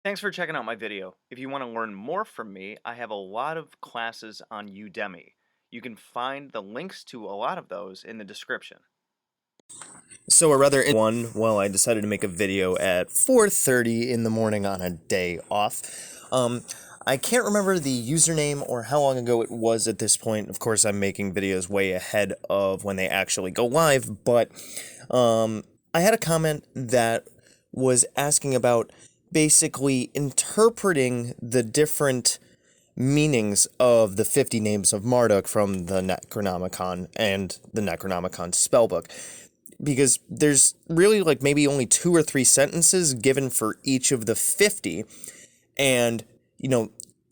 Thanks for checking out my video. If you want to learn more from me, I have a lot of classes on Udemy. You can find the links to a lot of those in the description. So a rather one, well, I decided to make a video at 4:30 in the morning on a day off. I can't remember the username or how long ago it was at this point. Of course, I'm making videos way ahead of when they actually go live, but I had a comment that was asking about basically interpreting the different meanings of the 50 names of Marduk from the Necronomicon and the Necronomicon spellbook, because there's really like maybe only 2 or 3 sentences given for each of the 50, and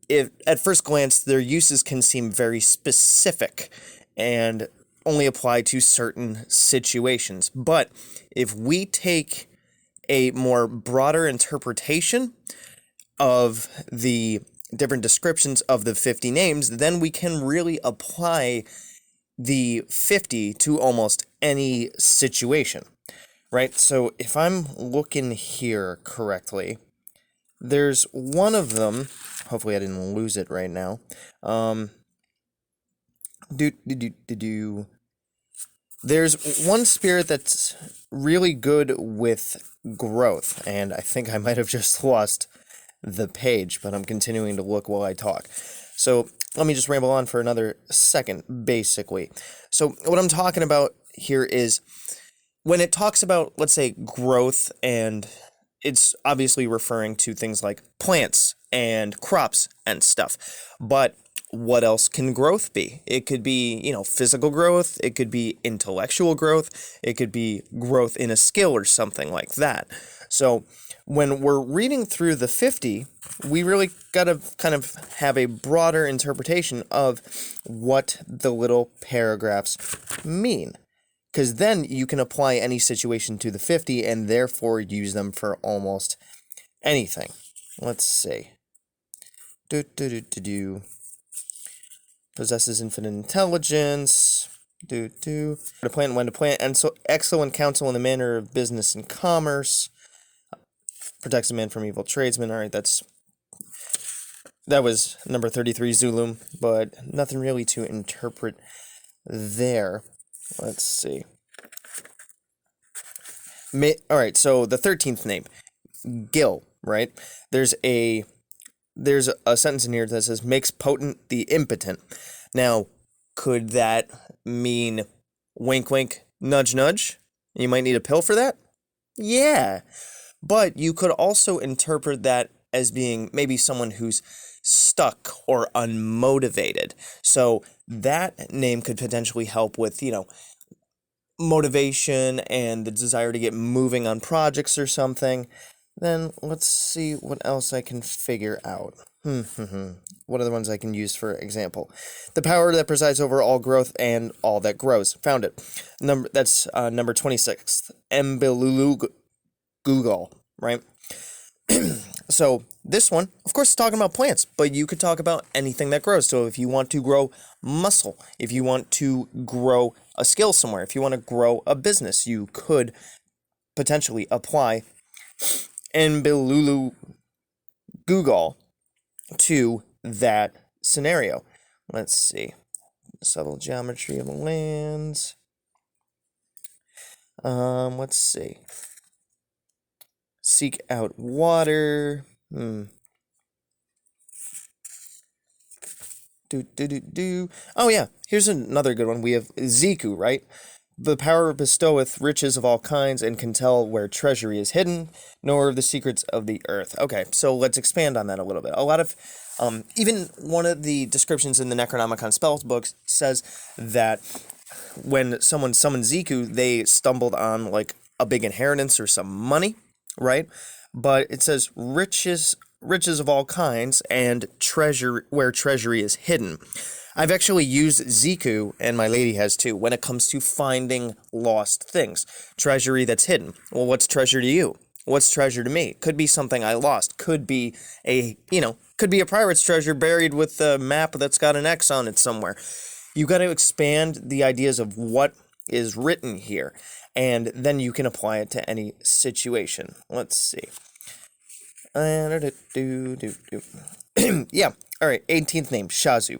if at first glance their uses can seem very specific and only apply to certain situations. But if we take a more broader interpretation of the different descriptions of the 50 names, then we can really apply the 50 to almost any situation, right? So if I'm looking here correctly, there's one of them, hopefully I didn't lose it right now, there's one spirit that's really good with growth, and I think I might have just lost the page, but I'm continuing to look while I talk. So let me just ramble on for another second, basically. So what I'm talking about here is when it talks about, let's say, growth, and it's obviously referring to things like plants and crops and stuff. But what else can growth be? It could be, physical growth. It could be intellectual growth. It could be growth in a skill or something like that. So when we're reading through the 50, we really got to kind of have a broader interpretation of what the little paragraphs mean. Because then you can apply any situation to the 50 and therefore use them for almost anything. Let's see. Possesses infinite intelligence. To plant, when to plant, and so excellent counsel in the manner of business and commerce. Protects a man from evil tradesmen. All right, that was number 33 Zulum, but nothing really to interpret there. Let's see. All right, so the 13th name, Gil, right? There's a sentence in here that says, makes potent the impotent. Now, could that mean wink, wink, nudge, nudge? You might need a pill for that? Yeah. But you could also interpret that as being maybe someone who's stuck or unmotivated. So that name could potentially help with, motivation and the desire to get moving on projects or something. Then let's see what else I can figure out. What are the ones I can use for example? The power that presides over all growth and all that grows. Found it. That's number 26. Mbilulu Google, right? So this one, of course, is talking about plants, but you could talk about anything that grows. So if you want to grow muscle, if you want to grow a skill somewhere, if you want to grow a business, you could potentially apply Mbilulu Google to that scenario. Let's see. Subtle geometry of the lands. Let's see. Seek out water. Oh yeah, here's another good one. We have Ziku, right? The power bestoweth riches of all kinds and can tell where treasury is hidden, nor the secrets of the earth. Okay, so let's expand on that a little bit. A lot of, even one of the descriptions in the Necronomicon spells books says that when someone summoned Ziku, they stumbled on like a big inheritance or some money, right? But it says riches of all kinds and treasure where treasury is hidden. I've actually used Ziku, and my lady has too, when it comes to finding lost things. Treasury that's hidden. Well, what's treasure to you? What's treasure to me? Could be something I lost. Could be a pirate's treasure buried with a map that's got an X on it somewhere. You got to expand the ideas of what is written here, and then you can apply it to any situation. Let's see. Yeah. All right. 18th name, Shazu.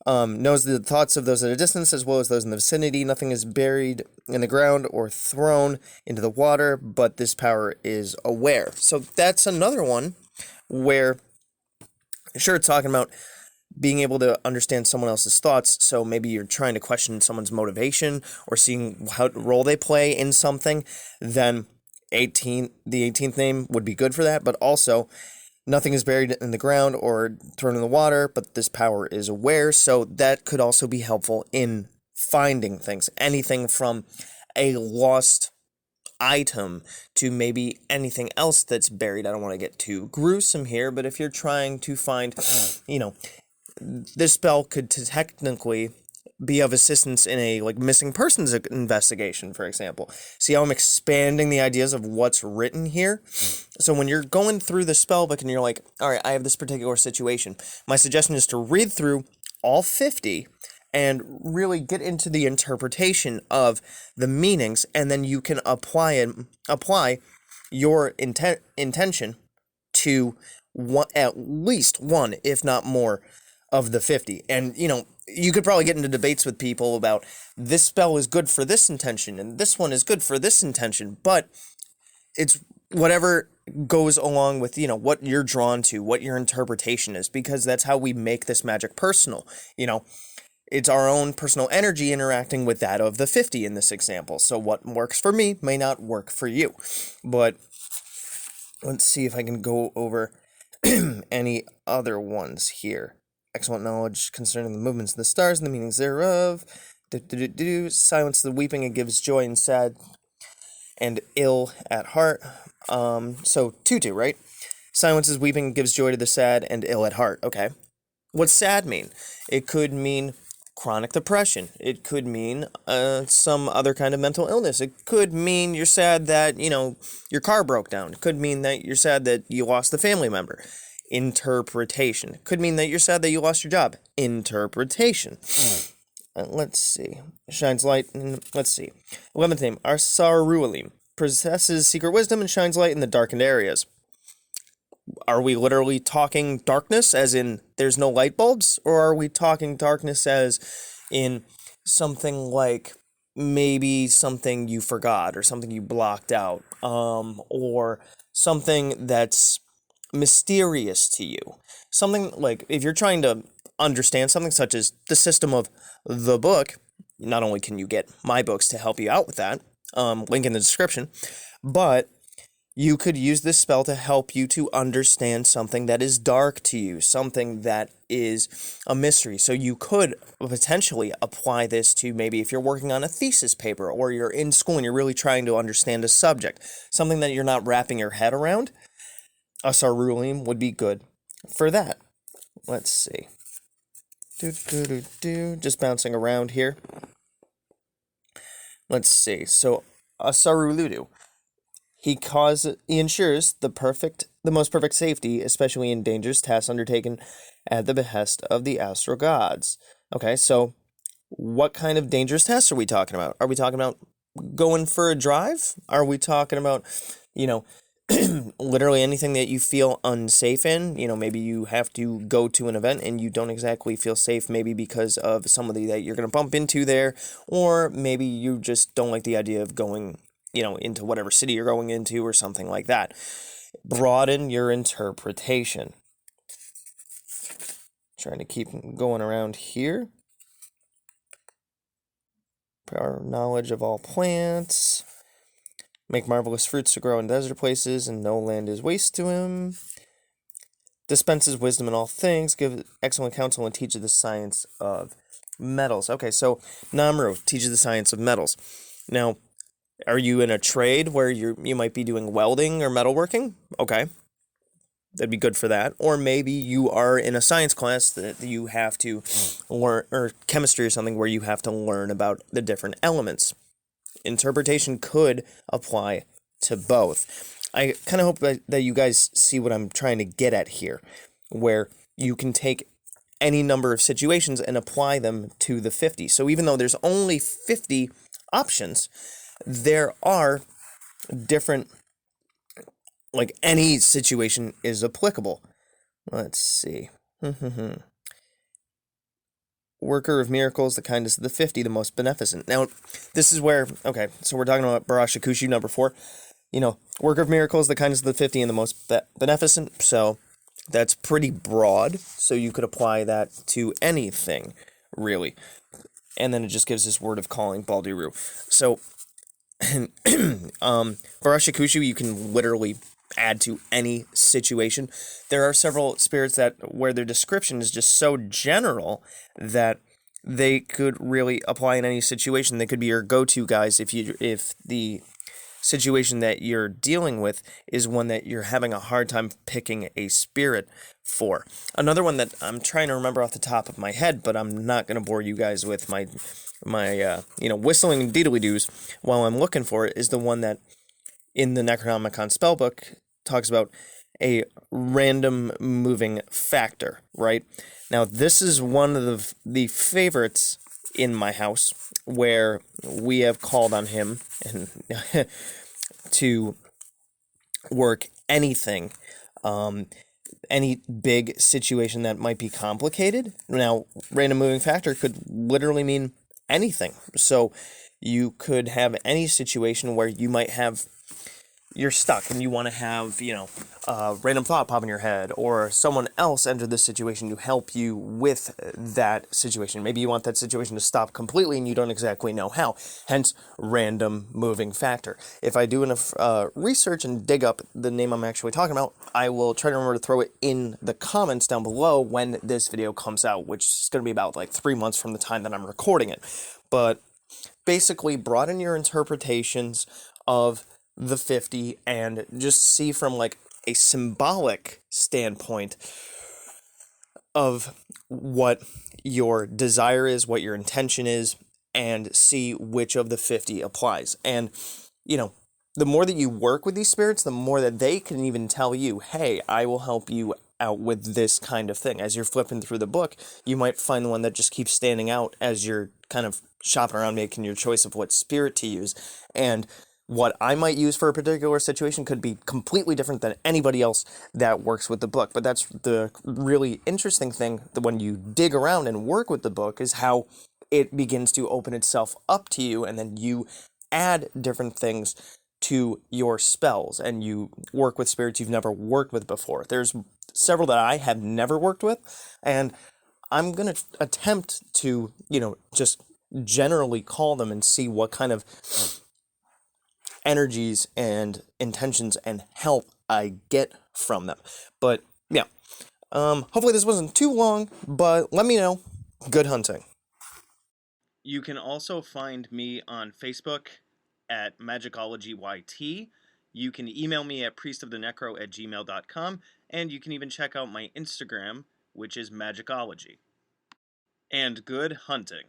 Knows the thoughts of those at a distance as well as those in the vicinity. Nothing is buried in the ground or thrown into the water, but this power is aware. So that's another one where, sure, it's talking about being able to understand someone else's thoughts. So maybe you're trying to question someone's motivation or seeing what role they play in something. Then the 18th name would be good for that. But also, nothing is buried in the ground or thrown in the water, but this power is aware. So that could also be helpful in finding things. Anything from a lost item to maybe anything else that's buried. I don't want to get too gruesome here, but if you're trying to find, this spell could technically be of assistance in a missing persons investigation, for example. See how I'm expanding the ideas of what's written here? So when you're going through the spell book and you're like, all right, I have this particular situation, my suggestion is to read through all 50 and really get into the interpretation of the meanings, and then you can apply your intention to at least one, if not more, of the 50. And, you could probably get into debates with people about this spell is good for this intention and this one is good for this intention, but it's whatever goes along with, what you're drawn to, what your interpretation is, because that's how we make this magic personal. It's our own personal energy interacting with that of the 50 in this example. So what works for me may not work for you. But let's see if I can go over any other ones here. Excellent knowledge concerning the movements of the stars and the meanings thereof. Silence the weeping and gives joy and sad and ill at heart. So 2-2, right? Silences weeping and gives joy to the sad and ill at heart. Okay. What's sad mean? It could mean chronic depression. It could mean some other kind of mental illness. It could mean you're sad that, your car broke down. It could mean that you're sad that you lost a family member. Interpretation. Could mean that you're sad that you lost your job. Interpretation. Let's see. Shines light. Let's see. 11th name, Arsarualim. Possesses secret wisdom and shines light in the darkened areas. Are we literally talking darkness as in there's no light bulbs? Or are we talking darkness as in something like maybe something you forgot or something you blocked out? Or something that's mysterious to you. Something like if you're trying to understand something such as the system of the book, not only can you get my books to help you out with that, link in the description, but you could use this spell to help you to understand something that is dark to you, something that is a mystery. So you could potentially apply this to maybe if you're working on a thesis paper or you're in school and you're really trying to understand a subject, something that you're not wrapping your head around. A Sarulim would be good for that. Let's see. Just bouncing around here. Let's see. So, Asaruludu. He ensures the most perfect safety, especially in dangerous tasks undertaken at the behest of the astral gods. Okay, so what kind of dangerous tasks are we talking about? Are we talking about going for a drive? Are we talking about, literally anything that you feel unsafe in? Maybe you have to go to an event and you don't exactly feel safe, maybe because of somebody that you're going to bump into there, or maybe you just don't like the idea of going, into whatever city you're going into or something like that. Broaden your interpretation. Trying to keep going around here. Power knowledge of all plants. Make marvelous fruits to grow in desert places, and no land is waste to him. Dispenses wisdom in all things, gives excellent counsel, and teaches the science of metals. Okay, so Namru teaches the science of metals. Now, are you in a trade where you might be doing welding or metalworking? Okay, that'd be good for that. Or maybe you are in a science class that you have to learn, or chemistry or something where you have to learn about the different elements. Interpretation could apply to both. I kind of hope that you guys see what I'm trying to get at here, where you can take any number of situations and apply them to the 50. So even though there's only 50 options, there are different like any situation is applicable. Let's see. Worker of miracles, the kindest of the 50, the most beneficent. Now, this is where, okay, so we're talking about Barashakushi number 4. Worker of miracles, the kindest of the 50, and the most beneficent. So that's pretty broad. So you could apply that to anything, really. And then it just gives this word of calling, Baldiru. So, Barashakushi, you can literally add to any situation. There are several spirits where their description is just so general that they could really apply in any situation. They could be your go-to guys if the situation that you're dealing with is one that you're having a hard time picking a spirit for. Another one that I'm trying to remember off the top of my head, but I'm not going to bore you guys with my whistling deedly-doos while I'm looking for it, is the one that in the Necronomicon spellbook talks about a random moving factor, right? Now, this is one of the favorites in my house, where we have called on him and to work anything, any big situation that might be complicated. Now, random moving factor could literally mean anything. So you could have any situation where you might have you're stuck and you want to have, a random thought pop in your head, or someone else enter this situation to help you with that situation. Maybe you want that situation to stop completely and you don't exactly know how. Hence, random moving factor. If I do enough research and dig up the name I'm actually talking about, I will try to remember to throw it in the comments down below when this video comes out, which is going to be about like 3 months from the time that I'm recording it. But basically, broaden your interpretations of the 50 and just see from like a symbolic standpoint of what your desire is, what your intention is, and see which of the 50 applies. And the more that you work with these spirits, the more that they can even tell you, hey, I will help you out with this kind of thing. As you're flipping through the book, you might find the one that just keeps standing out as you're kind of shopping around making your choice of what spirit to use. And what I might use for a particular situation could be completely different than anybody else that works with the book. But that's the really interesting thing, that when you dig around and work with the book, is how it begins to open itself up to you, and then you add different things to your spells, and you work with spirits you've never worked with before. There's several that I have never worked with, and I'm going to attempt to, just generally call them and see what kind of energies and intentions and help I get from them. But yeah, hopefully this wasn't too long, but let me know. Good hunting. You can also find me on Facebook at Magickology YT. You can email me at priestofthenecro@gmail.com, and you can even check out my Instagram, which is Magickology. And good hunting.